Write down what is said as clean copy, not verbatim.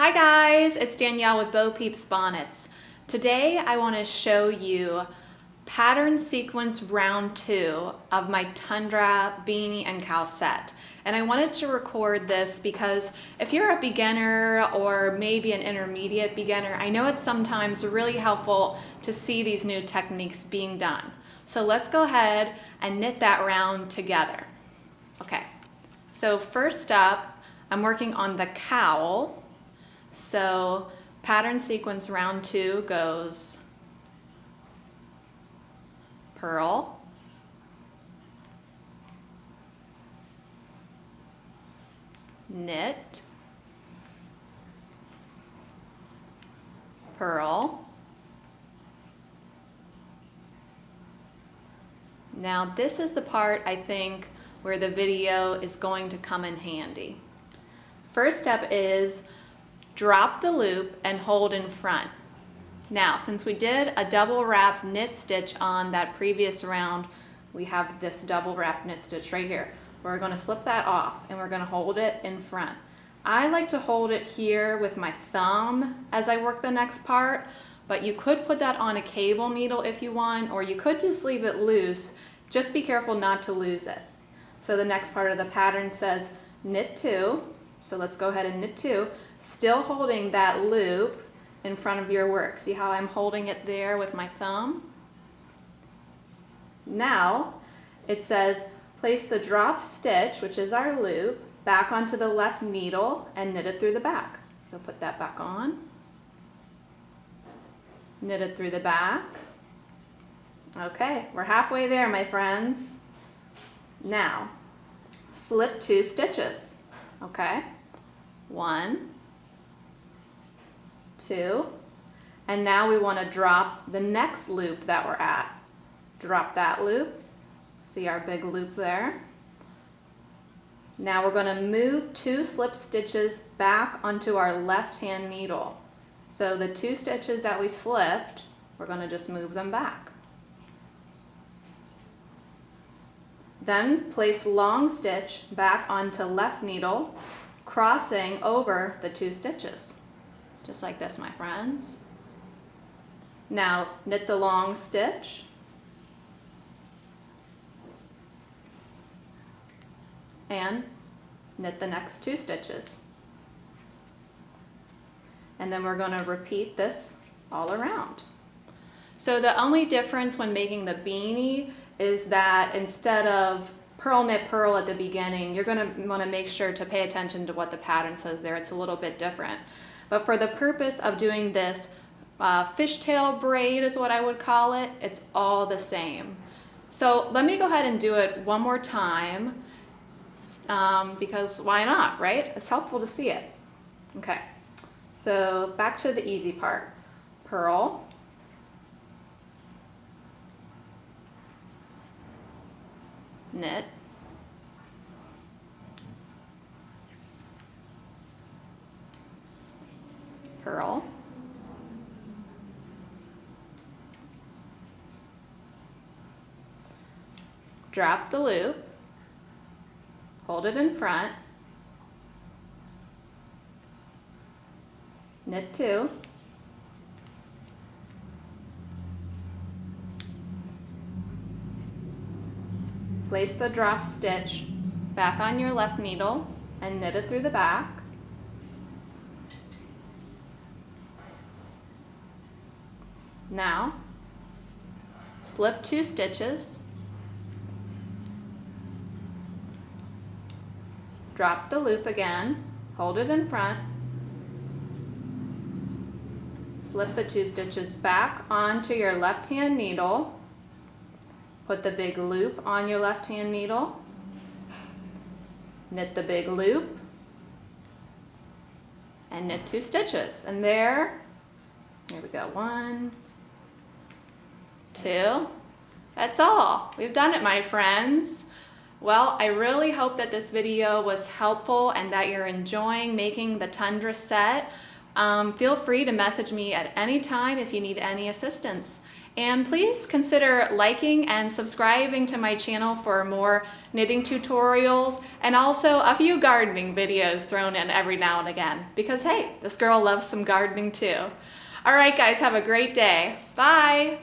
Hi guys, it's Danielle with Peep's Bonnets. Today I want to show you pattern sequence round 2 of my Tundra beanie and cowl set. And I wanted to record this because if you're a beginner or maybe an intermediate beginner, I know it's sometimes really helpful to see these new techniques being done. So let's go ahead and knit that round together. Okay, so first up, I'm working on the cowl. So pattern sequence round 2 goes purl, knit, purl. Now this is the part I think where the video is going to come in handy. First step is drop the loop and hold in front. Now, since we did a double wrap knit stitch on that previous round, we have this double wrap knit stitch right here. We're going to slip that off and we're going to hold it in front. I like to hold it here with my thumb as I work the next part, but you could put that on a cable needle if you want, or you could just leave it loose. Just be careful not to lose it. So the next part of the pattern says knit 2. So let's go ahead and knit 2, still holding that loop in front of your work. See how I'm holding it there with my thumb? Now it says place the drop stitch, which is our loop, back onto the left needle and knit it through the back. So put that back on, knit it through the back. Okay, we're halfway there, my friends. Now slip 2 stitches. Okay, 1, 2, and now we want to drop the next loop that we're at. Drop that loop. See our big loop there? Now we're going to move 2 slip stitches back onto our left hand needle. So the 2 stitches that we slipped, we're going to just move them back. Then place long stitch back onto left needle, crossing over the 2 stitches. Just like this, my friends. Now knit the long stitch and knit the next 2 stitches. And then we're going to repeat this all around. So the only difference when making the beanie is that instead of purl, knit, purl at the beginning, you're going to want to make sure to pay attention to what the pattern says there. It's a little bit different. But for the purpose of doing this fishtail braid is what I would call it, it's all the same. So let me go ahead and do it one more time because why not, right? It's helpful to see it. Okay, so back to the easy part. Purl, knit, purl, drop the loop, hold it in front, knit 2, place the drop stitch back on your left needle and knit it through the back. Now slip 2 stitches, drop the loop again, hold it in front, slip the 2 stitches back onto your left hand needle, put the big loop on your left hand needle, knit the big loop, and knit 2 stitches. And here we go, 1, 2, that's all. We've done it, my friends. Well, I really hope that this video was helpful and that you're enjoying making the Tundra set. Feel free to message me at any time if you need any assistance. And please consider liking and subscribing to my channel for more knitting tutorials and also a few gardening videos thrown in every now and again. Because hey, this girl loves some gardening too. All right guys, have a great day. Bye.